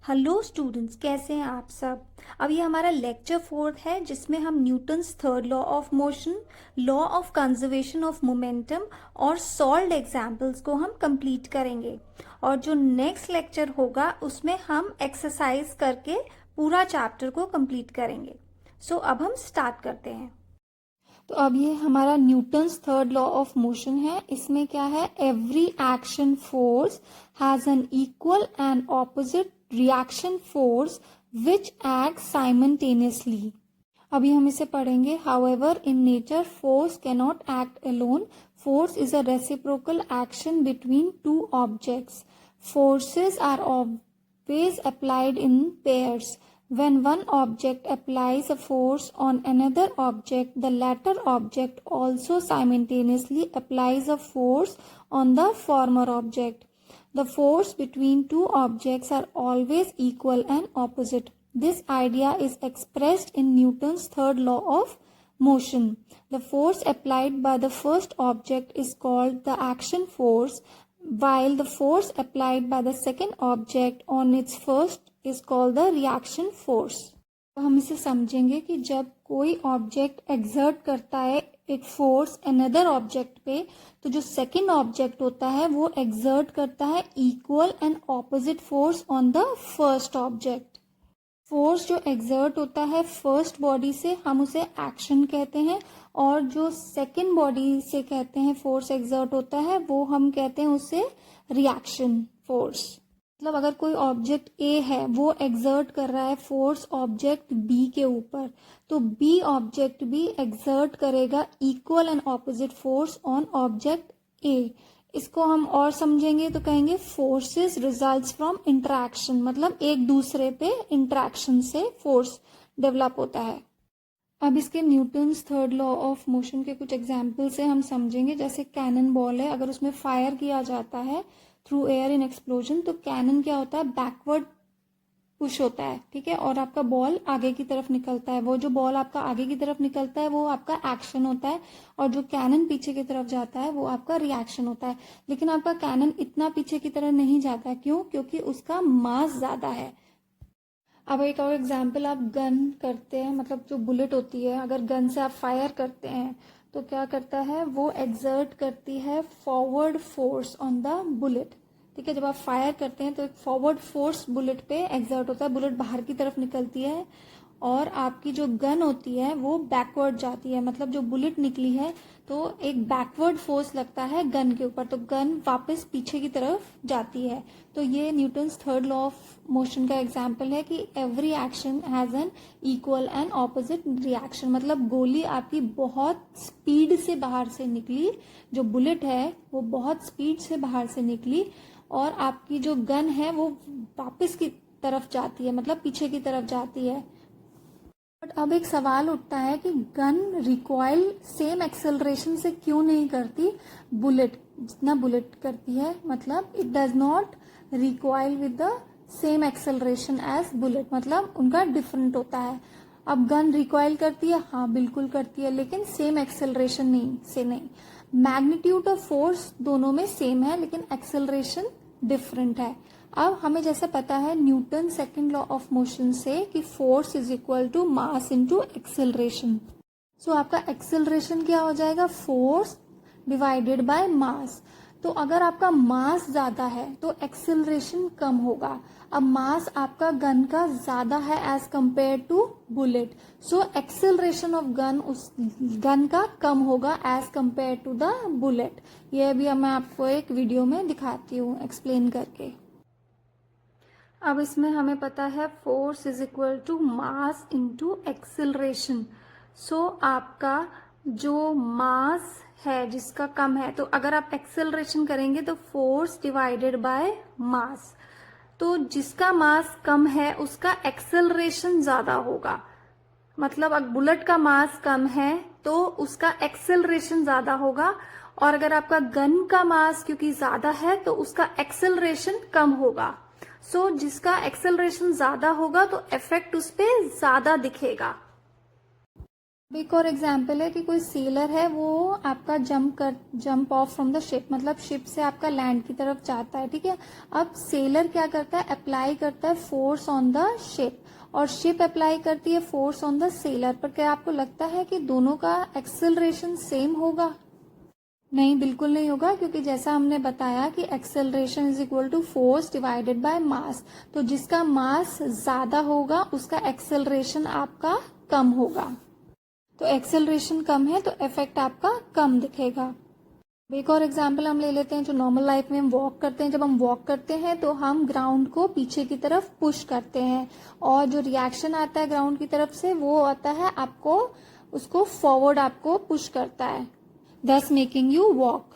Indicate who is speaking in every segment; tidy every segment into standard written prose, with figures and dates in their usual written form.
Speaker 1: Hello students, कैसे हैं आप सब। अब ये हमारा लेक्चर 4 है जिसमें हम Newton's third law of motion, law of conservation of momentum और सॉल्व्ड एग्जांपल्स को हम कंप्लीट करेंगे। और जो नेक्स्ट लेक्चर होगा उसमें हम एक्सरसाइज करके पूरा चैप्टर को कंप्लीट करेंगे। अब हम स्टार्ट करते हैं। तो अब ये हमारा Newton's third law of motion है। इसमें क्या है, every action force has an equal and opposite reaction force which act simultaneously. अभी हम इसे पढ़ेंगे। However in nature force cannot act alone. Force is a reciprocal action between two objects. Forces are always applied in pairs. When one object applies a force on another object, the latter object also simultaneously applies a force on the former object. The force between two objects are always equal and opposite. This idea is expressed in Newton's third law of motion. The force applied by the first object is called the action force, while the force applied by the second object on its first is called the reaction force. तो हम इसे समझेंगे कि जब कोई object exert करता है एक फोर्स अनदर ऑब्जेक्ट पे, तो जो सेकंड ऑब्जेक्ट होता है वो एक्सर्ट करता है equal and opposite force on the first object. Force जो एक्सर्ट होता है फर्स्ट बॉडी से हम उसे एक्शन कहते हैं, और जो सेकंड बॉडी से कहते हैं फोर्स एक्सर्ट होता है वो हम कहते हैं उसे रिएक्शन फोर्स। मतलब अगर कोई ऑब्जेक्ट ए है वो एक्सर्ट कर रहा है फोर्स ऑब्जेक्ट बी के ऊपर, तो बी ऑब्जेक्ट भी एक्सर्ट करेगा equal and opposite force on object A. इसको हम और समझेंगे तो कहेंगे फोर्सेस रिजल्ट्स फ्रॉम इंटरैक्शन, मतलब एक दूसरे पे इंटरैक्शन से फोर्स डेवलप होता है। अब इसके Newton's third law of motion के कुछ एग्जाम्पल से हम समझेंगे। जैसे कैनन बॉल है, अगर उसमें फायर किया जाता है थ्रू एयर इन एक्सप्लोजन, तो कैनन क्या होता है, बैकवर्ड पुश होता है, ठीक है, और आपका बॉल आगे की तरफ निकलता है। वो जो बॉल आपका आगे की तरफ निकलता है वो आपका एक्शन होता है, और जो कैनन पीछे की तरफ जाता है वो आपका रिएक्शन होता है। लेकिन आपका कैनन इतना पीछे की तरफ नहीं जाता, क्यों? क्योंकि उसका मास ज्यादा है। अब एक और एग्जाम्पल, आप गन करते हैं, मतलब जो बुलेट होती है, अगर गन से आप फायर करते हैं तो क्या करता है, वो एक्सर्ट करती है forward force on the bullet, ठीक है। जब आप फायर करते हैं तो एक फॉरवर्ड फोर्स बुलेट पे एक्सर्ट होता है, बुलेट बाहर की तरफ निकलती है, और आपकी जो गन होती है वो बैकवर्ड जाती है। मतलब जो बुलेट निकली है तो एक बैकवर्ड फोर्स लगता है गन के ऊपर, तो गन वापस पीछे की तरफ जाती है। तो ये Newton's third law of motion का एग्जाम्पल है कि every action has an equal and opposite reaction. मतलब गोली आपकी बहुत स्पीड से बाहर से निकली, जो बुलेट है वो बहुत स्पीड से बाहर से निकली, और आपकी जो गन है वो वापस की तरफ जाती है, मतलब पीछे की तरफ जाती है। बट अब एक सवाल उठता है कि गन रिकॉइल सेम एक्सेलरेशन से क्यों नहीं करती बुलेट जितना बुलेट करती है। मतलब it does not recoil with the same acceleration as bullet, मतलब उनका डिफरेंट होता है। अब गन रिकॉइल करती है, हाँ बिल्कुल करती है, लेकिन सेम एक्सेलरेशन नहीं। मैग्नीट्यूड ऑफ फोर्स दोनों में सेम है, लेकिन एक्सेलरेशन डिफरेंट है। अब हमें जैसे पता है Newton second law of motion से कि force is equal to mass into acceleration. So आपका एक्सेलरेशन क्या हो जाएगा, फोर्स डिवाइडेड बाय मास। तो अगर आपका मास ज्यादा है तो एक्सेलरेशन कम होगा। अब मास आपका गन का ज्यादा है as compare to bullet, so acceleration of gun उस गन का कम होगा as compare to the bullet. ये भी मैं आपको एक वीडियो में दिखाती हूँ एक्सप्लेन करके। अब इसमें हमें पता है force is equal to mass into acceleration. So आपका जो मास है जिसका कम है, तो अगर आप एक्सेलरेशन करेंगे तो फोर्स डिवाइडेड बाय मास, तो जिसका मास कम है उसका एक्सेलरेशन ज्यादा होगा। मतलब अगर बुलेट का मास कम है तो उसका एक्सेलरेशन ज्यादा होगा, और अगर आपका गन का मास क्योंकि ज्यादा है तो उसका एक्सेलरेशन कम होगा। सो जिसका एक्सेलरेशन ज्यादा होगा तो इफेक्ट उस पर ज्यादा दिखेगा। एक और एग्जाम्पल है कि कोई सेलर है, वो आपका jump of from the ship, मतलब शिप से आपका लैंड की तरफ जाता है, ठीक है। अब सेलर क्या करता है, अप्लाई करता है फोर्स ऑन द शिप, और शिप अप्लाई करती है फोर्स ऑन द सेलर। पर क्या आपको लगता है कि दोनों का एक्सेलरेशन सेम होगा? नहीं, बिल्कुल नहीं होगा, क्योंकि जैसा हमने बताया कि acceleration is equal to force divided by mass. तो जिसका मास ज्यादा होगा उसका एक्सेलरेशन आपका कम होगा। तो एक्सेलरेशन कम है तो इफेक्ट आपका कम दिखेगा। एक और एग्जांपल हम ले लेते हैं, जो नॉर्मल लाइफ में हम वॉक करते हैं। जब हम वॉक करते हैं तो हम ग्राउंड को पीछे की तरफ पुश करते हैं, और जो रिएक्शन आता है ग्राउंड की तरफ से वो आता है आपको, उसको फॉरवर्ड आपको पुश करता है, दस मेकिंग यू वॉक।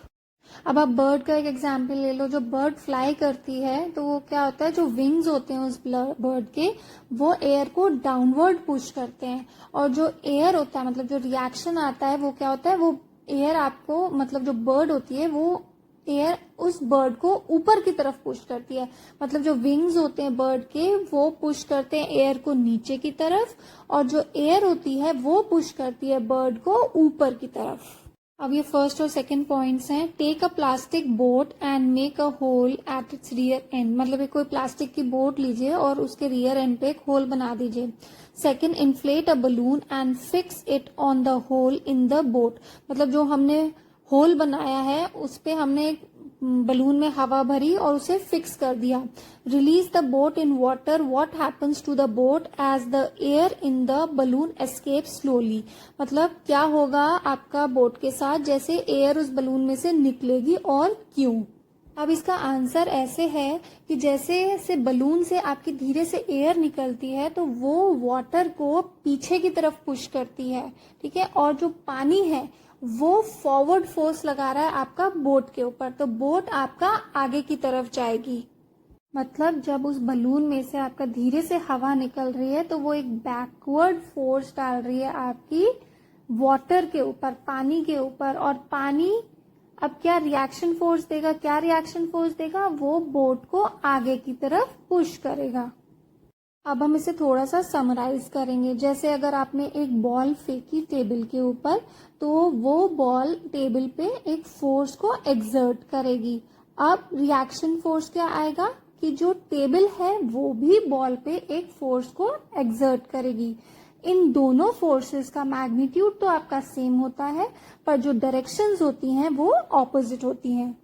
Speaker 1: अब आप बर्ड का एक एग्जाम्पल ले लो। जो बर्ड फ्लाई करती है तो वो क्या होता है, जो विंग्स होते हैं उस बर्ड के, वो एयर को डाउनवर्ड पुश करते हैं, और जो एयर होता है, मतलब जो रिएक्शन आता है, वो क्या होता है, वो एयर आपको, मतलब जो बर्ड होती है वो एयर उस बर्ड को ऊपर की तरफ पुश करती है। मतलब जो विंग्स होते हैं बर्ड के, वो पुश करते हैं एयर को नीचे की तरफ, और जो एयर होती है वो पुश करती है बर्ड को ऊपर की तरफ। अब ये फर्स्ट और सेकंड पॉइंट्स हैं। Take a plastic boat and make a hole at its rear end, मतलब एक कोई प्लास्टिक की बोट लीजिए और उसके रियर एंड पे एक होल बना दीजिए। Second, inflate a balloon and fix it on the hole in the boat, मतलब जो हमने होल बनाया है उस पे हमने एक बलून में हवा भरी और उसे फिक्स कर दिया। Release the boat in water, what happens to the boat as the air in the balloon escape slowly, मतलब क्या होगा आपका बोट के साथ जैसे एयर उस बलून में से निकलेगी और क्यों। अब इसका आंसर ऐसे है कि जैसे से बलून से आपकी धीरे से एयर निकलती है तो वो वाटर को पीछे की तरफ पुश करती है, ठीक है, और जो पानी है वो फॉरवर्ड फोर्स लगा रहा है आपका बोट के ऊपर, तो बोट आपका आगे की तरफ जाएगी। मतलब जब उस बलून में से आपका धीरे से हवा निकल रही है तो वो एक बैकवर्ड फोर्स डाल रही है आपकी वाटर के ऊपर, पानी के ऊपर, और पानी अब क्या रिएक्शन फोर्स देगा, क्या रिएक्शन फोर्स देगा, वो बोट को आगे की तरफ पुश करेगा। अब हम इसे थोड़ा सा समराइज करेंगे। जैसे अगर आपने एक बॉल फेंकी टेबल के ऊपर, तो वो बॉल टेबल पे एक फोर्स को एक्सर्ट करेगी। अब रिएक्शन फोर्स क्या आएगा कि जो टेबल है वो भी बॉल पे एक फोर्स को एक्सर्ट करेगी। इन दोनों फोर्सेस का मैग्नीट्यूड तो आपका सेम होता है, पर जो डायरेक्शंस होती हैं वो ऑपोजिट होती हैं।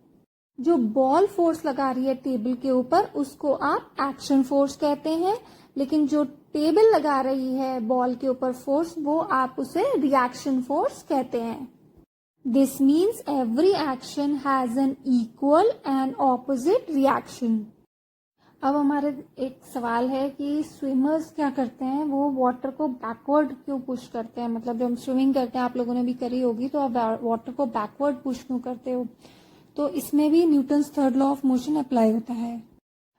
Speaker 1: जो बॉल फोर्स लगा रही है टेबल के ऊपर उसको आप एक्शन फोर्स कहते हैं, लेकिन जो टेबल लगा रही है बॉल के ऊपर फोर्स, वो आप उसे रिएक्शन फोर्स कहते हैं। This means every action has an equal and opposite reaction. अब हमारे एक सवाल है कि स्विमर्स क्या करते हैं, वो वाटर को बैकवर्ड क्यों पुश करते हैं। मतलब जब हम स्विमिंग करते हैं, आप लोगों ने भी करी होगी, तो आप वाटर को बैकवर्ड पुश क्यों करते हो। तो इसमें भी Newton's third law of motion apply होता है।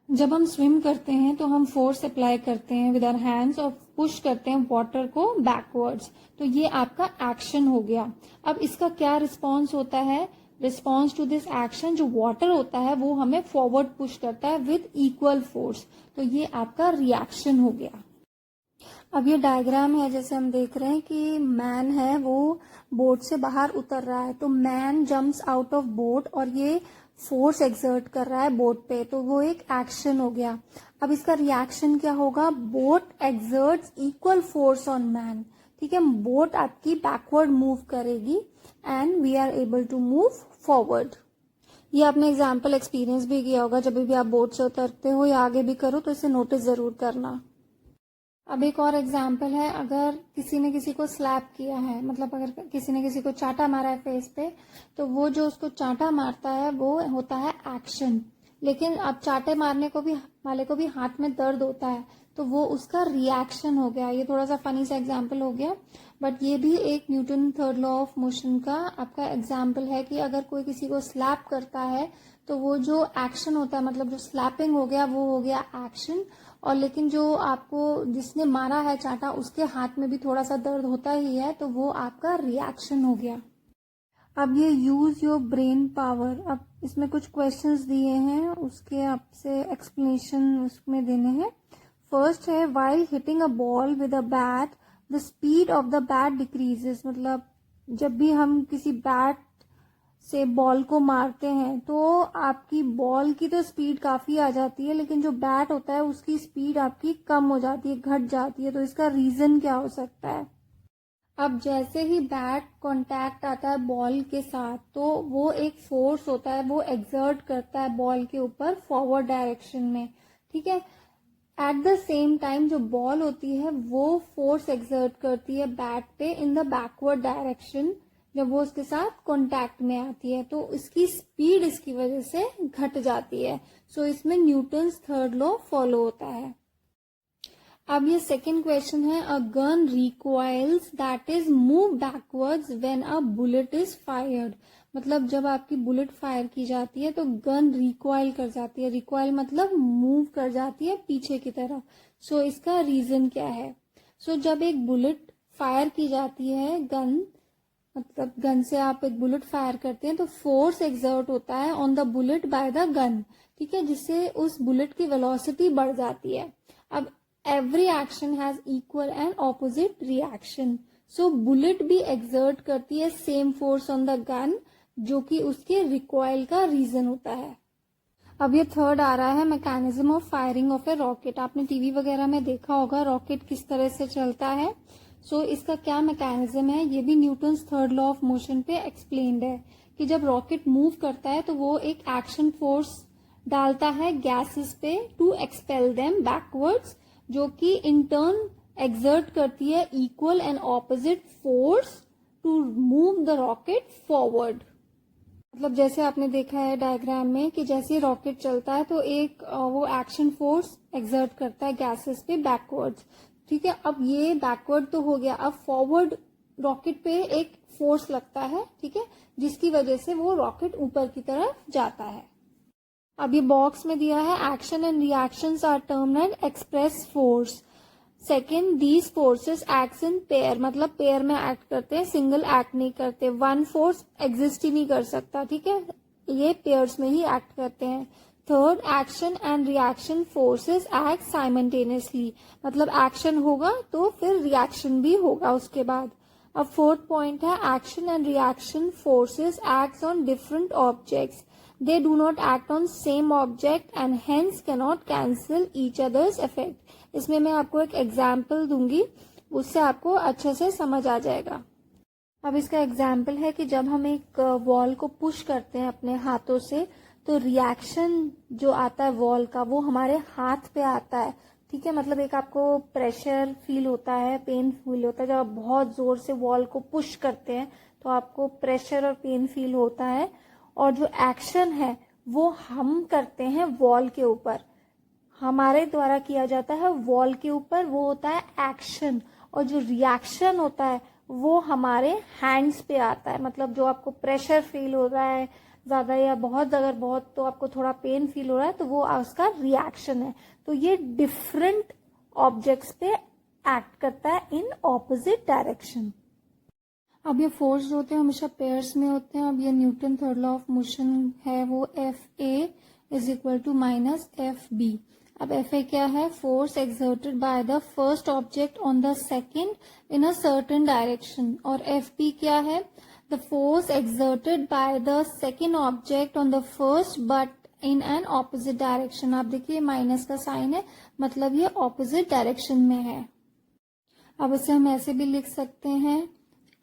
Speaker 1: जब हम स्विम करते हैं तो हम फोर्स अप्लाई करते हैं विद आवर हैंड्स और पुश करते हैं वाटर को बैकवर्ड्स, तो ये आपका एक्शन हो गया। अब इसका क्या रिस्पॉन्स होता है, रिस्पॉन्स टू दिस एक्शन जो वाटर होता है वो हमें फॉरवर्ड पुश करता है विद इक्वल फोर्स, तो ये आपका रिएक्शन हो गया। अब ये डायग्राम है, जैसे हम देख रहे हैं कि मैन है वो बोट से बाहर उतर रहा है, तो man jumps out of boat और ये फोर्स एक्सर्ट कर रहा है बोट पे, तो वो एक एक्शन हो गया। अब इसका रिएक्शन क्या होगा, boat exerts equal force on man, ठीक है, बोट आपकी बैकवर्ड मूव करेगी and we are able to move forward. ये आपने एग्जाम्पल एक्सपीरियंस भी किया होगा, जब भी आप बोट से उतरते हो या आगे भी करो तो इसे नोटिस जरूर करना। अब एक और एग्जाम्पल है, अगर किसी ने किसी को स्लैप किया है, मतलब अगर किसी ने किसी को चांटा मारा है फेस पे, तो वो जो उसको चांटा मारता है वो होता है एक्शन, लेकिन अब चांटे मारने को भी वाले को भी हाथ में दर्द होता है, तो वो उसका रिएक्शन हो गया। ये थोड़ा सा फनी सा एग्जाम्पल हो गया, बट ये भी एक Newton third law of motion का आपका एग्जाम्पल है कि अगर कोई किसी को स्लैप करता है तो वो जो एक्शन होता है, मतलब जो स्लैपिंग हो गया वो हो गया एक्शन, और लेकिन जो आपको जिसने मारा है चांटा उसके हाथ में भी थोड़ा सा दर्द होता ही है, तो वो आपका रिएक्शन हो गया। अब ये यूज योर ब्रेन पावर, अब इसमें कुछ क्वेश्चंस दिए हैं, उसके आपसे एक्सप्लेनेशन उसमें देने हैं। फर्स्ट है, while hitting a ball with a bat the speed of the bat decreases, मतलब जब भी हम किसी बैट से बॉल को मारते हैं तो आपकी बॉल की तो स्पीड काफी आ जाती है, लेकिन जो बैट होता है उसकी स्पीड आपकी कम हो जाती है, घट जाती है। तो इसका रीजन क्या हो सकता है? अब जैसे ही बैट कांटेक्ट आता है बॉल के साथ, तो वो एक फोर्स होता है, वो एक्सर्ट करता है बॉल के ऊपर फॉरवर्ड डायरेक्शन में, ठीक है। एट द सेम टाइम जो बॉल होती है वो फोर्स एक्सर्ट करती है बैट पे इन द बैकवर्ड डायरेक्शन, जब वो उसके साथ कांटेक्ट में आती है, तो इसकी स्पीड इसकी वजह से घट जाती है। सो इसमें न्यूटन्स थर्ड लॉ फॉलो होता है। अब ये सेकेंड क्वेश्चन है, a gun recoils that is move backwards when a bullet is fired. मतलब जब आपकी बुलेट फायर की जाती है तो गन रिकॉइल कर जाती है, रिकॉइल मतलब मूव कर जाती है पीछे की तरफ। सो इसका रीजन क्या है? सो जब एक बुलेट फायर की जाती है, गन मतलब गन से आप एक बुलेट फायर करते हैं तो फोर्स एक्सर्ट होता है on the bullet by the gun, ठीक है, जिससे उस बुलेट की वेलोसिटी बढ़ जाती है। अब every action has equal and opposite reaction, so bullet भी एक्सर्ट करती है same force on the gun, जो कि उसके रिकॉइल का रीजन होता है। अब ये थर्ड आ रहा है, mechanism of firing of A rocket. आपने टीवी वगैरह में देखा होगा रॉकेट किस तरह से चलता है। सो इसका क्या मैकेनिज्म है, ये भी Newton's third law of motion पे एक्सप्लेन्ड है कि जब रॉकेट मूव करता है तो वो एक एक्शन फोर्स डालता है गैसेस पे टू एक्सपेल देम बैकवर्ड्स, जो कि इन टर्न एक्सर्ट करती है equal and opposite force to move the rocket forward. मतलब जैसे आपने देखा है डायग्राम में कि जैसे रॉकेट चलता है तो एक वो एक्शन फोर्स एक्सर्ट करता है गैसेस पे बैकवर्ड्स, ठीक है। अब ये बैकवर्ड तो हो गया, अब फॉरवर्ड रॉकेट पे एक फोर्स लगता है, ठीक है, जिसकी वजह से वो रॉकेट ऊपर की तरफ जाता है। अब ये बॉक्स में दिया है, action and reactions are termed as express force. Second, these forces act in pair, मतलब पेयर में एक्ट करते हैं, सिंगल एक्ट नहीं करते, वन फोर्स एग्जिस्ट ही नहीं कर सकता, ठीक है, ये पेयर्स में ही एक्ट करते हैं। Third, action and reaction forces act simultaneously, मतलब एक्शन होगा तो फिर रिएक्शन भी होगा उसके बाद। अब फोर्थ पॉइंट है, action and reaction forces act on different objects, they do not act on same object and hence cannot cancel each others effect. इसमें मैं आपको एक एग्जाम्पल दूंगी, उससे आपको अच्छे से समझ आ जाएगा। अब इसका एग्जाम्पल है कि जब हम एक वॉल को पुश करते हैं अपने हाथों से, तो रिएक्शन जो आता है वॉल का वो हमारे हाथ पे आता है, ठीक है। मतलब एक आपको प्रेशर फील होता है, पेन फील होता है, जब आप बहुत जोर से वॉल को पुश करते हैं तो आपको प्रेशर और पेन फील होता है। और जो एक्शन है वो हम करते हैं वॉल के ऊपर, हमारे द्वारा किया जाता है वॉल के ऊपर, वो होता है एक्शन। और जो रिएक्शन होता है वो हमारे हैंड्स पे आता है, मतलब जो आपको प्रेशर फील हो रहा है ज्यादा या बहुत, अगर बहुत तो आपको थोड़ा पेन फील हो रहा है तो वो उसका रिएक्शन है। तो ये डिफरेंट ऑब्जेक्ट्स पे एक्ट करता है इन ऑपोजिट डायरेक्शन। अब ये फोर्स जो होते हैं हमेशा पेयर्स में होते हैं। अब ये Newton third law of motion है, वो Fa is equal to minus Fb। अब Fa क्या है, force exerted by the first object on the second in a certain direction. और Fb क्या है, the force exerted by the second object on the first but in an opposite direction. आप देखिए minus का sign है, मतलब ये opposite direction में है। अब इसे हम ऐसे भी लिख सकते हैं,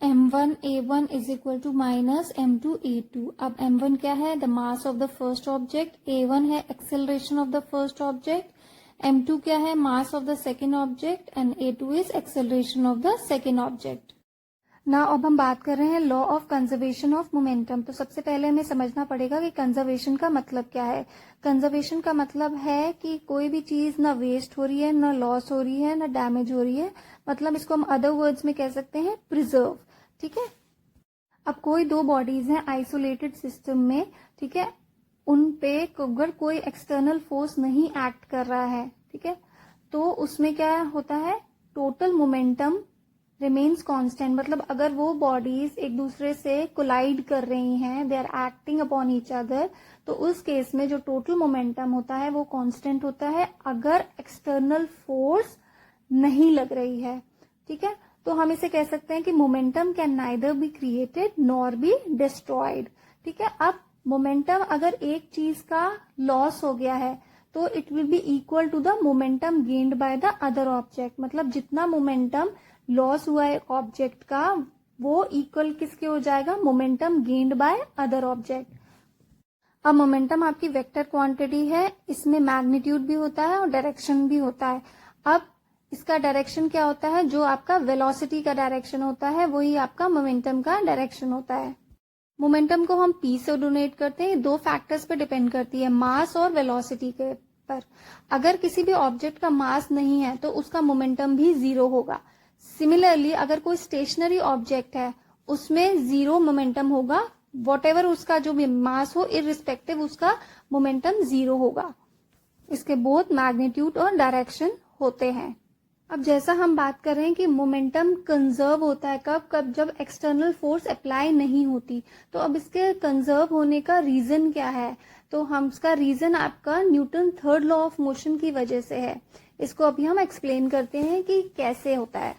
Speaker 1: m1a1 is equal to minus m2a2। अब m1 क्या है, the mass of the first object, a1 है acceleration of the first object, m2 क्या है, mass of the second object, and a2 is acceleration of the second object. ना अब हम बात कर रहे हैं law of conservation of momentum. तो सबसे पहले हमें समझना पड़ेगा कि कंजर्वेशन का मतलब क्या है। कंजर्वेशन का मतलब है कि कोई भी चीज ना वेस्ट हो रही है, ना लॉस हो रही है, ना डैमेज हो रही है, मतलब इसको हम अदर वर्ड्स में कह सकते हैं प्रिजर्व, ठीक है। अब कोई दो बॉडीज हैं आइसोलेटेड सिस्टम में, ठीक है, उन पे अगर कोई एक्सटर्नल फोर्स नहीं एक्ट कर रहा है, ठीक है, तो उसमें क्या होता है, टोटल मोमेंटम रिमेन्स कांस्टेंट। मतलब अगर वो बॉडीज एक दूसरे से कोलाइड कर रही हैं, they are acting upon each other, तो उस केस में जो टोटल मोमेंटम होता है वो कांस्टेंट होता है अगर एक्सटर्नल फोर्स नहीं लग रही है, ठीक है। तो हम इसे कह सकते हैं कि momentum can neither be created nor be destroyed. ठीक है, अब मोमेंटम अगर एक चीज का लॉस हो गया है तो it will be equal to the momentum gained by the other object. मतलब जितना मोमेंटम लॉस हुआ है ऑब्जेक्ट का वो इक्वल किसके हो जाएगा, momentum gained by other object. अब मोमेंटम आपकी वेक्टर क्वांटिटी है, इसमें मैग्नीट्यूड भी होता है और डायरेक्शन भी होता है। अब इसका डायरेक्शन क्या होता है, जो आपका वेलोसिटी का डायरेक्शन होता है वही आपका मोमेंटम का डायरेक्शन होता है। मोमेंटम को हम पी से डोनेट करते हैं, दो फैक्टर्स पे डिपेंड करती है, मास और वेलोसिटी के पर। अगर किसी भी ऑब्जेक्ट का मास नहीं है तो उसका मोमेंटम भी जीरो होगा। सिमिलरली अगर कोई स्टेशनरी ऑब्जेक्ट है उसमें जीरो मोमेंटम होगा, वॉटेवर उसका जो भी मास हो इररिस्पेक्टिव उसका मोमेंटम जीरो होगा। इसके बोथ मैग्नीट्यूड और डायरेक्शन होते हैं। अब जैसा हम बात कर रहे हैं कि मोमेंटम कंजर्व होता है कब कब, जब एक्सटर्नल फोर्स अप्लाई नहीं होती। तो अब इसके कंजर्व होने का रीजन क्या है, तो हम इसका रीजन आपका Newton third law of motion की वजह से है। इसको अभी हम एक्सप्लेन करते हैं कि कैसे होता है।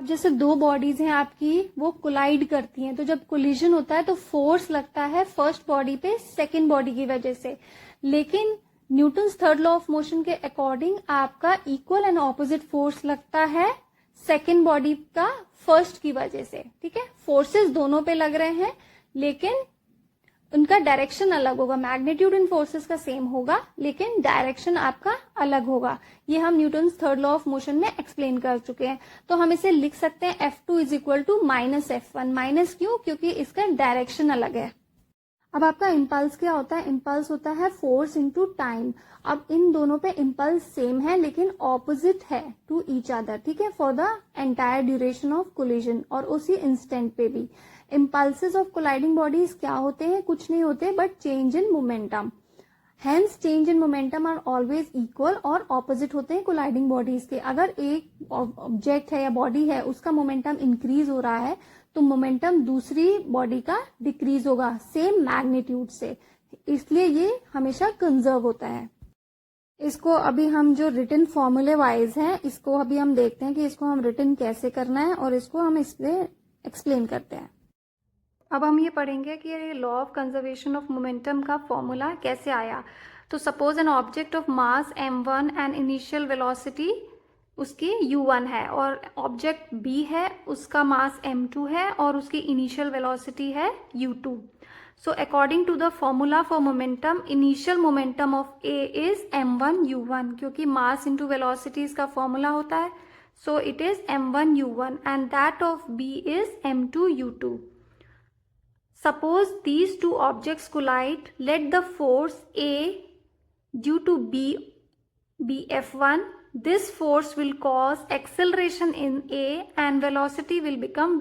Speaker 1: जैसे दो बॉडीज हैं आपकी, वो कोलाइड करती हैं, तो जब कोलिजन होता है तो फोर्स लगता है फर्स्ट बॉडी पे सेकंड बॉडी की वजह से। लेकिन Newton's third law of motion के अकॉर्डिंग आपका इक्वल एंड ऑपोजिट फोर्स लगता है सेकंड बॉडी का फर्स्ट की वजह से। ठीक है, फोर्सेस दोनों पे लग रहे हैं लेकिन उनका डायरेक्शन अलग होगा। मैग्नीट्यूड इन फोर्सेस का सेम होगा लेकिन डायरेक्शन आपका अलग होगा। ये हम Newton's third law of motion में एक्सप्लेन कर चुके हैं। तो हम इसे लिख सकते हैं F2 is equal to minus F1। Minus क्यों, क्योंकि इसका डायरेक्शन अलग है। अब आपका इम्पल्स क्या होता है, इम्पल्स होता है फोर्स इनटू टाइम। अब इन दोनों पे इम्पल्स सेम है लेकिन ऑपोजिट है टू ईच अदर। ठीक है, for the entire duration of collision और उसी इंस्टेंट पे भी। इम्पल्सेस ऑफ कोलाइडिंग बॉडीज क्या होते हैं, कुछ नहीं होते but change in momentum. Hence change in momentum are always equal और ऑपोजिट होते हैं कोलाइडिंग बॉडीज के। अगर एक ऑब्जेक्ट है या बॉडी है उसका मोमेंटम इंक्रीज हो रहा है तो मोमेंटम दूसरी बॉडी का डिक्रीज होगा सेम मैग्नीट्यूड से, इसलिए ये हमेशा कंजर्व होता है। इसको अभी हम जो रिटन फॉर्मूले वाइज है इसको अभी हम देखते हैं कि इसको हम रिटन कैसे करना है और इसको हम इसलिए एक्सप्लेन करते हैं। अब हम ये पढ़ेंगे कि ये law of conservation of momentum का फॉर्मूला कैसे आया। तो suppose an object of mass m1 and initial velocity उसकी u1 है और ऑब्जेक्ट b है उसका मास m2 है और उसकी इनिशियल वेलोसिटी है u2। So according to the formula for momentum, initial momentum of a is m1 u1, क्योंकि मास इंटू वेलोसिटी इसका फॉर्मूला होता है। So it is m1 u1 and that of b is m2 u2। Suppose these two objects collide, let the force A due to B be F1. This force will cause acceleration in A and velocity will become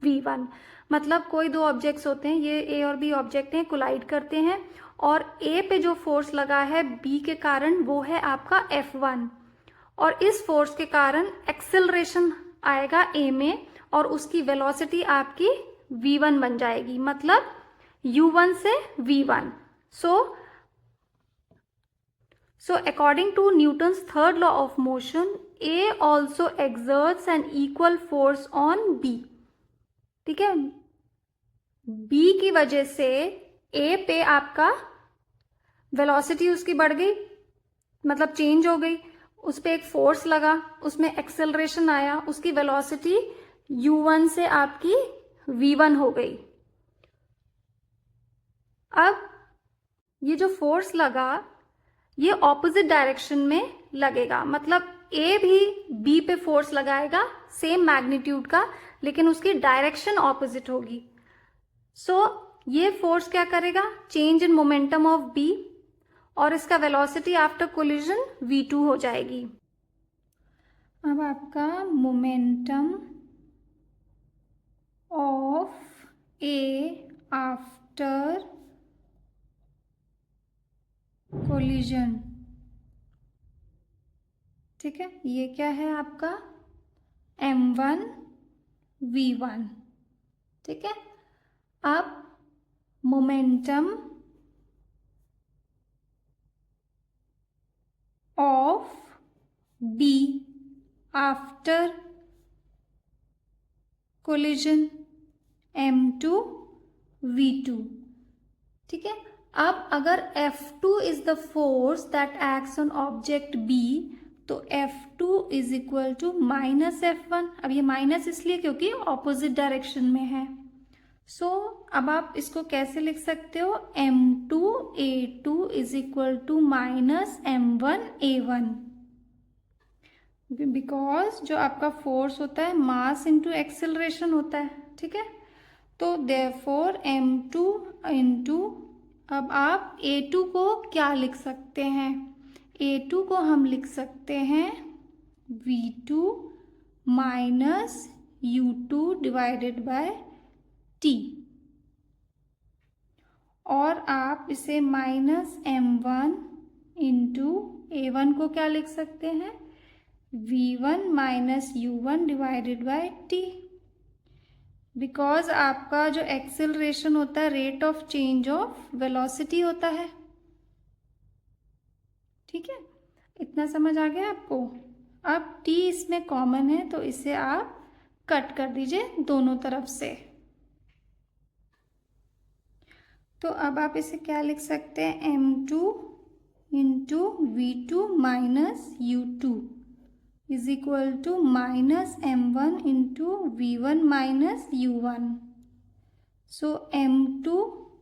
Speaker 1: V1. मतलब कोई दो objects होते हैं, ये A और B object हैं, collide करते हैं और A पे जो फोर्स लगा है B के कारण वो है आपका F1 और इस फोर्स के कारण एक्सेलरेशन आएगा A में और उसकी वेलोसिटी आपकी V1 बन जाएगी, मतलब U1 से V1। So according to Newton's third law of motion, A also exerts an equal force on B। ठीक है, B की वजह से A पे आपका वेलोसिटी उसकी बढ़ गई, मतलब चेंज हो गई, उस पे एक फोर्स लगा, उसमें एक्सेलरेशन आया, उसकी वेलोसिटी U1 से आपकी V1 हो गई। अब ये जो फोर्स लगा ये ऑपोजिट डायरेक्शन में लगेगा, मतलब A भी B पे फोर्स लगाएगा सेम मैग्नीट्यूड का लेकिन उसकी डायरेक्शन ऑपोजिट होगी। सो ये फोर्स क्या करेगा, change in momentum of B और इसका वेलोसिटी आफ्टर कोलिजन V2 हो जाएगी। अब आपका momentum of A after collision, ठीक है, ये क्या है आपका m1 v1। ठीक है, अब momentum of b after collision m2 v2, ठीक है। अब अगर F2 is the force that acts on object B, तो F2 is equal to minus F1। अब ये माइनस इसलिए क्योंकि ऑपोजिट डायरेक्शन में है। सो अब आप इसको कैसे लिख सकते हो, M2A2 is equal to minus M1A1, because जो आपका फोर्स होता है मास इंटू एक्सेलरेशन होता है, ठीक है। तो देयरफॉर M2 इंटू, अब आप A2 को क्या लिख सकते हैं, A2 को हम लिख सकते हैं V2 minus U2 divided by T, और आप इसे माइनस M1 इंटू A1 को क्या लिख सकते हैं, V1 minus U1 divided by T, because आपका जो एक्सेलरेशन होता है rate of change of velocity होता है, ठीक है। इतना समझ आ गया आपको। अब T इसमें कॉमन है तो इसे आप कट कर दीजिए दोनों तरफ से। तो अब आप इसे क्या लिख सकते हैं, M2 into V2 minus U2 is equal to minus M1 into V1 minus U1। So M2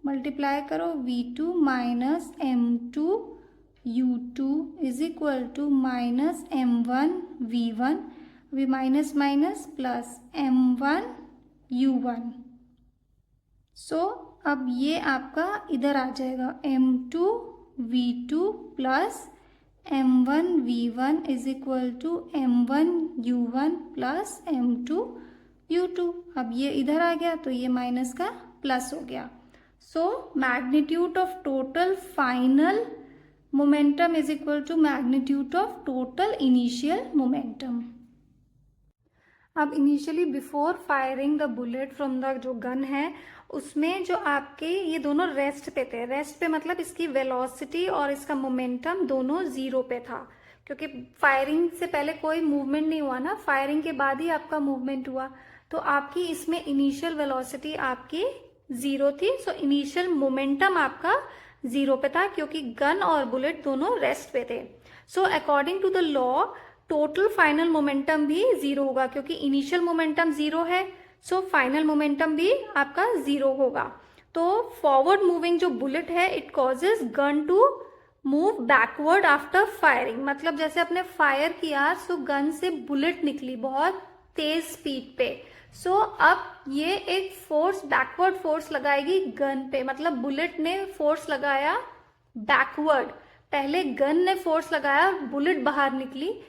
Speaker 1: multiply करो V2 minus M2 U2 is equal to minus M1 V1, अभी minus minus plus M1 U1। सो अब ये आपका इधर आ जाएगा, M2 V2 plus M1 V1 is equal to M1 U1 plus M2 U2। अब ये इधर आ गया तो ये माइनस का प्लस हो गया। So magnitude of total final momentum is equal to magnitude of total initial momentum. अब initially before firing the bullet from the जो गन है, उसमें जो आपके ये दोनों रेस्ट पे थे, रेस्ट पे मतलब इसकी वेलोसिटी और इसका मोमेंटम दोनों जीरो पे था, क्योंकि फायरिंग से पहले कोई मूवमेंट नहीं हुआ ना, फायरिंग के बाद ही आपका मूवमेंट हुआ। तो आपकी इसमें इनिशियल वेलोसिटी आपकी जीरो थी, सो इनिशियल मोमेंटम आपका जीरो पे था, क्योंकि गन और बुलेट दोनों रेस्ट पे थे। So according to the law total final momentum भी जीरो होगा, क्योंकि इनिशियल मोमेंटम जीरो है, सो फाइनल मोमेंटम भी आपका जीरो होगा। तो फॉरवर्ड मूविंग जो बुलेट है it causes gun to move backward after firing, मतलब जैसे आपने फायर किया सो गन से बुलेट निकली बहुत तेज स्पीड पे, सो अब ये एक फोर्स बैकवर्ड फोर्स लगाएगी गन पे, मतलब बुलेट ने फोर्स लगाया बैकवर्ड, पहले गन ने फोर्स लगाया बुलेट बाहर निकली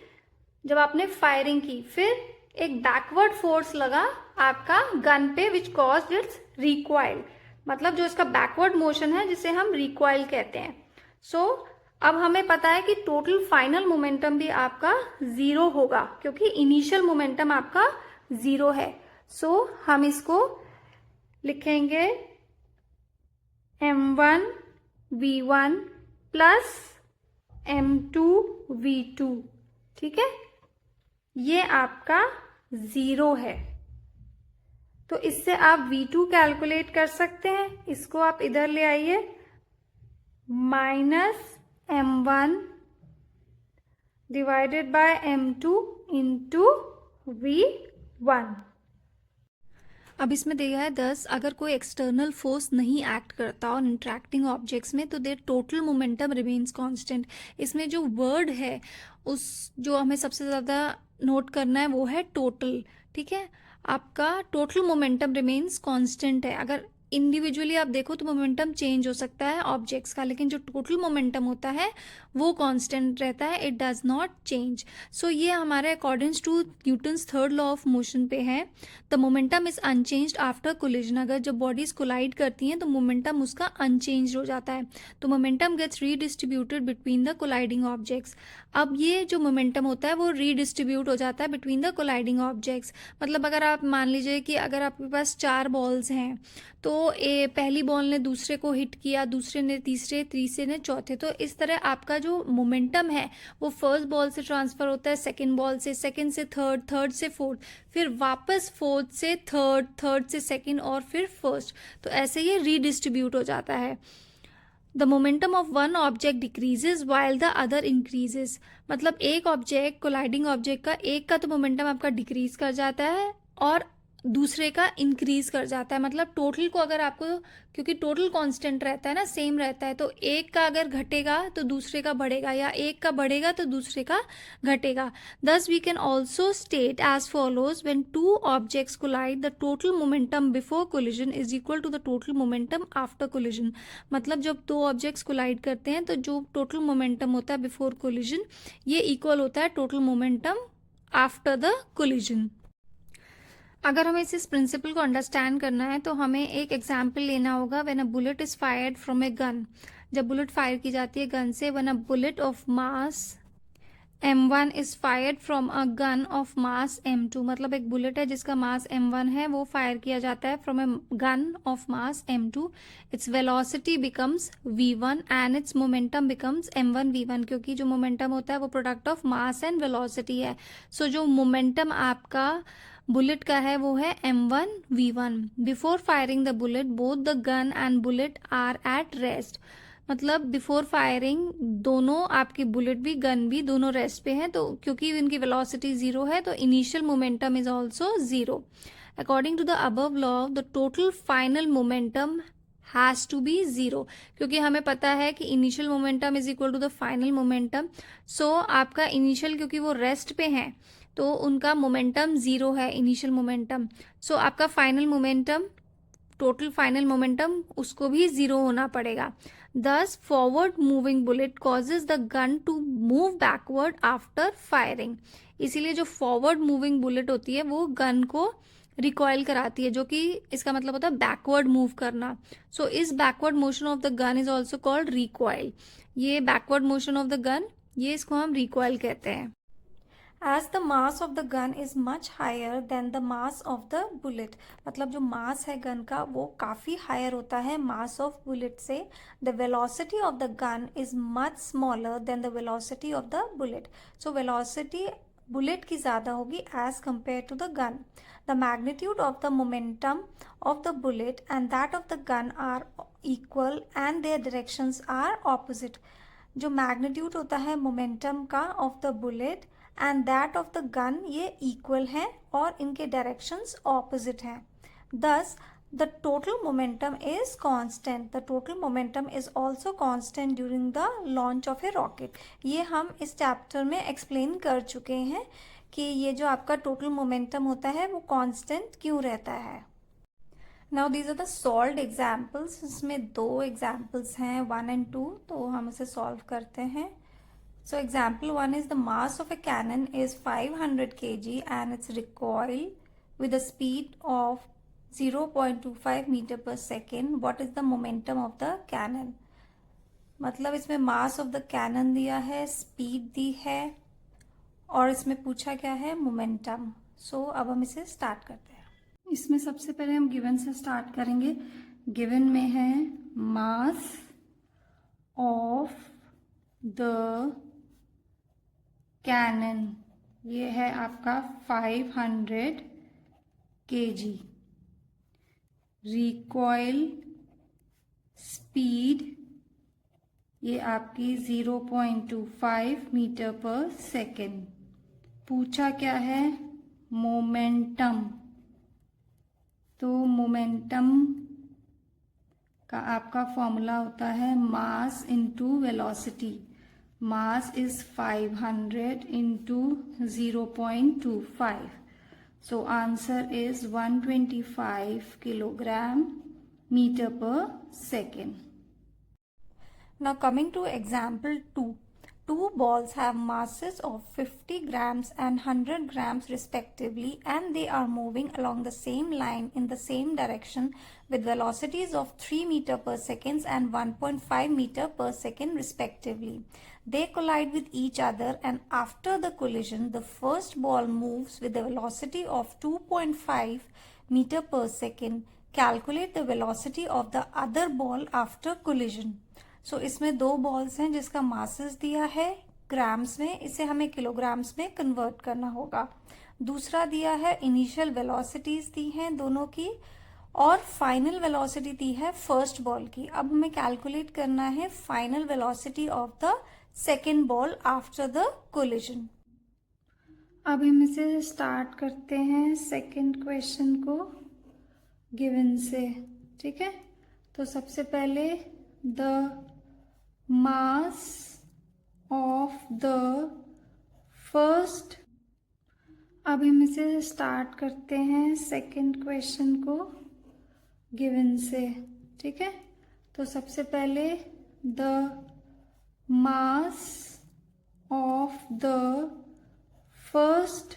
Speaker 1: जब आपने फायरिंग की, फिर एक बैकवर्ड फोर्स लगा आपका गन पे विच कॉज्ड इट्स रिकॉइल, मतलब जो इसका बैकवर्ड मोशन है जिसे हम रिकॉइल कहते हैं। सो अब हमें पता है कि टोटल फाइनल मोमेंटम भी आपका जीरो होगा, क्योंकि इनिशियल मोमेंटम आपका जीरो है। सो हम इसको लिखेंगे M1 V1 plus M2 V2, ठीक है, ये आपका जीरो है। तो इससे आप V2 कैलकुलेट कर सकते हैं, इसको आप इधर ले आइए, minus M1 divided by M2 into V1। अब इसमें दिया है 10, अगर कोई एक्सटर्नल फोर्स नहीं एक्ट करता और इंटरेक्टिंग ऑब्जेक्ट्स में तो there total momentum remains constant. इसमें जो वर्ड है उस जो हमें सबसे ज़्यादा नोट करना है वो है टोटल, ठीक है। आपका टोटल मोमेंटम रिमेन्स कांस्टेंट है। अगर इंडिविजुअली आप देखो तो मोमेंटम चेंज हो सकता है ऑब्जेक्ट्स का, लेकिन जो टोटल मोमेंटम होता है वो कांस्टेंट रहता है, it does not change. So ये हमारे according to Newton's third law of motion पे है, the momentum is unchanged after collision. अगर जब बॉडीज कोलाइड करती हैं तो मोमेंटम उसका अनचेंज हो जाता है, तो momentum gets redistributed between the colliding objects. अब ये जो मोमेंटम होता है वो रीडिस्ट्रीब्यूट हो जाता है बिटवीन द कोलाइडिंग ऑब्जेक्ट्स। मतलब अगर आप मान लीजिए कि अगर आपके पास 4 बॉल्स हैं तो तो पहली बॉल ने दूसरे को हिट किया, दूसरे ने तीसरे ने चौथे, तो इस तरह आपका जो मोमेंटम है वो फर्स्ट बॉल से ट्रांसफ़र होता है सेकंड बॉल से, सेकंड से थर्ड, थर्ड से फोर्थ, फिर वापस फोर्थ से थर्ड, थर्ड से सेकंड और फिर फर्स्ट। तो ऐसे ये रीडिस्ट्रीब्यूट हो जाता है। The momentum of one object decreases while the other increases. मतलब एक ऑब्जेक्ट, कोलाइडिंग ऑब्जेक्ट का एक का तो मोमेंटम आपका डिक्रीज कर जाता है और दूसरे का इंक्रीज कर जाता है। मतलब टोटल को अगर आपको, क्योंकि टोटल कांस्टेंट रहता है ना, सेम रहता है, तो एक का अगर घटेगा तो दूसरे का बढ़ेगा, या एक का बढ़ेगा तो दूसरे का घटेगा। Thus we can also state as follows, when two objects collide the total momentum before collision is equal to the total momentum after collision. मतलब जब दो ऑब्जेक्ट्स कोलाइड करते हैं तो जो टोटल मोमेंटम होता है बिफोर कोलिजन, ये इक्वल होता है total momentum after the collision. अगर हमें इस प्रिंसिपल को अंडरस्टैंड करना है तो हमें एक एग्जाम्पल लेना होगा। When a bullet is fired from a gun, जब बुलेट फायर की जाती है गन से, when a bullet of mass m1 is fired from a gun of mass m2, मतलब एक बुलेट है जिसका मास m1 है, वो फायर किया जाता है from a gun of mass m2। Its velocity becomes v1 and it's momentum becomes m1 v1, क्योंकि जो मोमेंटम होता है वो product of mass and velocity है। सो जो मोमेंटम आपका बुलेट का है वो है m1 v1। Before firing the bullet both the gun and bullet are at rest. मतलब बिफोर फायरिंग दोनों, आपकी बुलेट भी गन भी दोनों रेस्ट पे हैं, तो क्योंकि इनकी वेलोसिटी जीरो है तो initial momentum is also zero. According to the above law the total final momentum has to be zero, क्योंकि हमें पता है कि initial momentum is equal to the final momentum. So आपका इनिशियल, क्योंकि वो रेस्ट पे हैं तो उनका मोमेंटम जीरो है, इनिशियल मोमेंटम। सो आपका final momentum, total final momentum, उसको भी जीरो होना पड़ेगा। Thus forward moving bullet causes the gun to move backward after firing. इसीलिए जो फॉरवर्ड मूविंग बुलेट होती है वो गन को रिकॉयल कराती है, जो कि इसका मतलब होता है बैकवर्ड मूव करना। सो इस backward motion of the gun is also called recoil. ये backward motion of the gun, ये इसको हम रिकॉयल कहते हैं। As the mass of the gun is much higher than the mass of the bullet, मतलब जो मास है गन का वो काफ़ी हायर होता है मास ऑफ बुलेट से। the velocity of the gun is much smaller than the velocity of the bullet, so velocity bullet की ज़्यादा होगी as compared to the gun. the magnitude of the momentum of the bullet and that of the gun are equal and their directions are opposite. जो magnitude होता है momentum का of the bullet and that of the gun, ये equal है और इनके directions opposite हैं। दस the total momentum is constant. The total momentum is also constant during the launch of A rocket. ये हम इस चैप्टर में एक्सप्लेन कर चुके हैं कि ये जो आपका टोटल मोमेंटम होता है वो कांस्टेंट क्यों रहता है। Now these are the solved examples. इसमें दो एग्जाम्पल्स हैं 1 and 2, तो हम इसे सॉल्व करते हैं। So example 1 is the mass of a cannon is 500 kg and its recoil with a speed of 0.25 meter per second. What is the momentum of the cannon? मतलब इसमें mass of the cannon दिया है, speed दी है और इसमें पूछा क्या है, momentum. So अब हम इसे स्टार्ट करते हैं। इसमें सबसे पहले हम गिवन से स्टार्ट करेंगे। गिवन में है mass of the कैनन, ये है आपका 500 kg। रिकॉइल स्पीड ये आपकी 0.25 मीटर पर सेकेंड। पूछा क्या है, मोमेंटम। तो मोमेंटम का आपका फॉर्मूला होता है mass into velocity. Mass is 500 into 0.25. So answer is 125 kilogram meter per second. Now coming to example 2. Two balls have masses of 50 grams and 100 grams respectively, and they are moving along the same line in the same direction with velocities of 3 meter per second and 1.5 meter per second respectively. They collide with each other, and after the collision, the first ball moves with a velocity of 2.5 meter per second. Calculate the velocity of the other ball after collision. So इसमें दो balls हैं जिसका masses दिया है grams में, इसे हमें kilograms में कन्वर्ट करना होगा। दूसरा दिया है इनिशियल वेलोसिटीज दी हैं दोनों की, और फाइनल वेलोसिटी दी है फर्स्ट बॉल की। अब हमें कैलकुलेट करना है final velocity of the second ball after the collision. अब हम इसे स्टार्ट करते हैं सेकेंड क्वेश्चन को गिवन से, ठीक है। तो सबसे पहले the mass of the first, अब हम इसे स्टार्ट करते हैं सेकेंड क्वेश्चन को गिवन से, ठीक है। तो सबसे पहले the mass of the first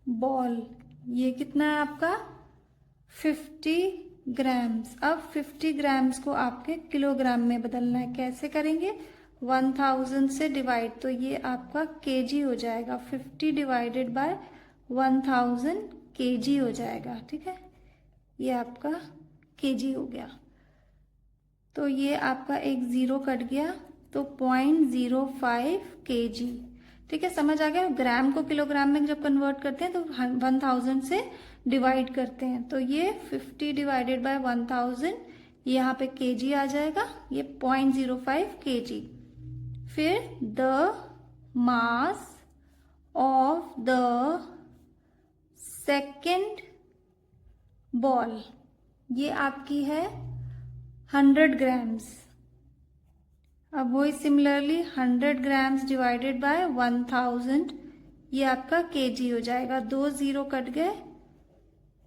Speaker 1: ball, ये कितना है आपका 50 ग्राम्स। अब 50 ग्राम्स को आपके किलोग्राम में बदलना है। कैसे करेंगे? 1000 से डिवाइड, तो ये आपका केजी हो जाएगा। 50 डिवाइडेड बाय 1000 केजी हो जाएगा, ठीक है। ये आपका केजी हो गया। तो ये आपका एक जीरो कट गया, तो 0.05 केजी, ठीक है। समझ आ गया? ग्राम को किलोग्राम में जब कन्वर्ट करते हैं तो 1000 से डिवाइड करते हैं, तो ये 50 डिवाइडेड बाय 1000, यहाँ पे केजी आ जाएगा, ये 0.05 केजी। फिर the mass of the second ball, ये आपकी है 100 ग्राम्स। अब वही सिमिलरली 100 ग्राम्स डिवाइडेड बाय 1000, ये आपका केजी हो जाएगा। 2 जीरो कट गए,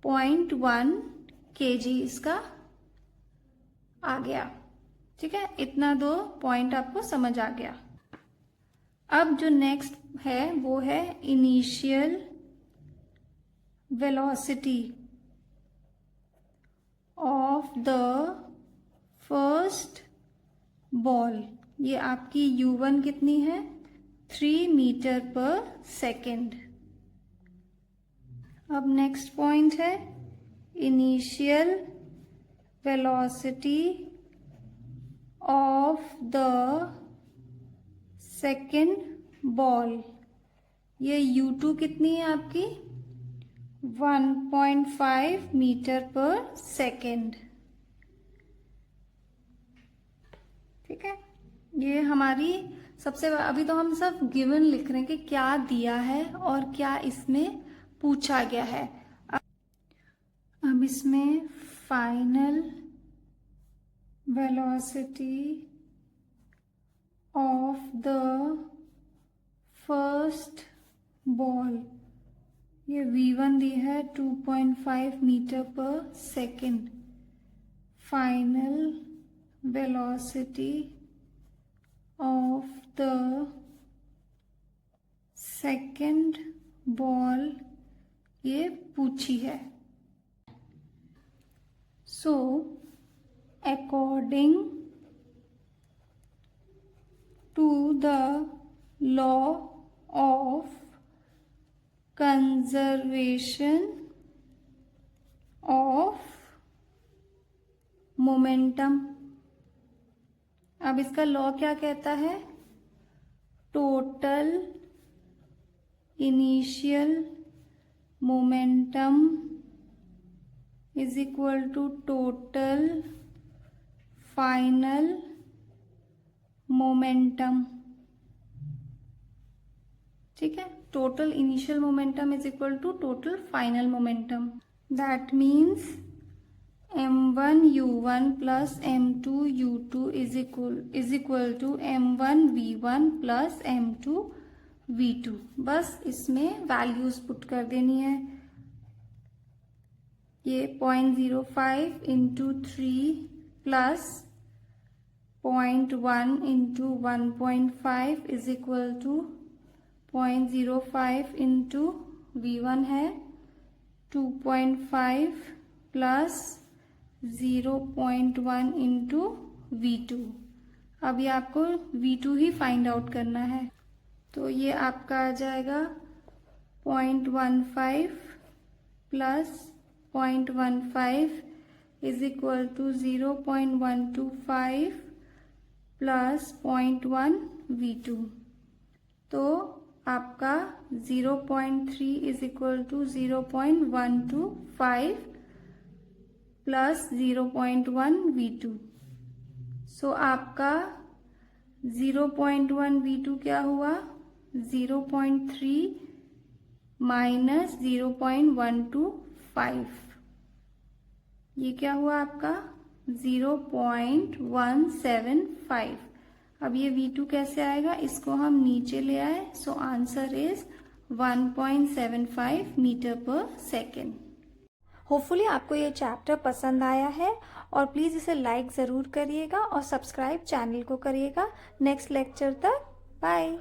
Speaker 1: 0.1 केजी इसका आ गया, ठीक है। इतना 2 पॉइंट आपको समझ आ गया। अब जो नेक्स्ट है वो है initial velocity of the first ball. ये आपकी u1 कितनी है? 3 मीटर पर सेकेंड। अब नेक्स्ट पॉइंट है initial velocity of the second ball. ये u2 कितनी है आपकी? 1.5 मीटर पर सेकेंड, ठीक है। ये हमारी सबसे, अभी तो हम सब गिवन लिख रहे हैं कि क्या दिया है और क्या इसमें पूछा गया है। अब इसमें final velocity of the first ball, ये v1 दी है 2.5 metre per second. Final velocity of the second ball ये पूछी है। So according to the law of conservation of momentum, अब इसका लॉ क्या कहता है? Total initial momentum is equal to total final momentum, ठीक है। Total initial momentum is equal to total final momentum. That means m1u1 plus m2u2 is equal to m1v1 plus m2v2। बस इसमें values put कर देनी है। ये 0.05 into 3 plus 0.1 into 1.5 is equal to 0.05 into v1 है 2.5 plus 0.1 into v2। अब ये आपको v2 ही फाइंड आउट करना है, तो ये आपका आ जाएगा 0.15 plus 0.15 is equal to 0.125 plus 0.1 V2। तो आपका 0.3 is equal to 0.125 plus 0.1 V2। सो आपका 0.1 V2 क्या हुआ, 0.3 माइनस 0.125, ये क्या हुआ आपका 0.175। अब ये V2 कैसे आएगा, इसको हम नीचे ले आए, so answer is 1.75 metre per second. Hopefully आपको ये चैप्टर पसंद आया है और प्लीज़ इसे लाइक ज़रूर करिएगा और सब्सक्राइब चैनल को करिएगा। नेक्स्ट लेक्चर तक बाय।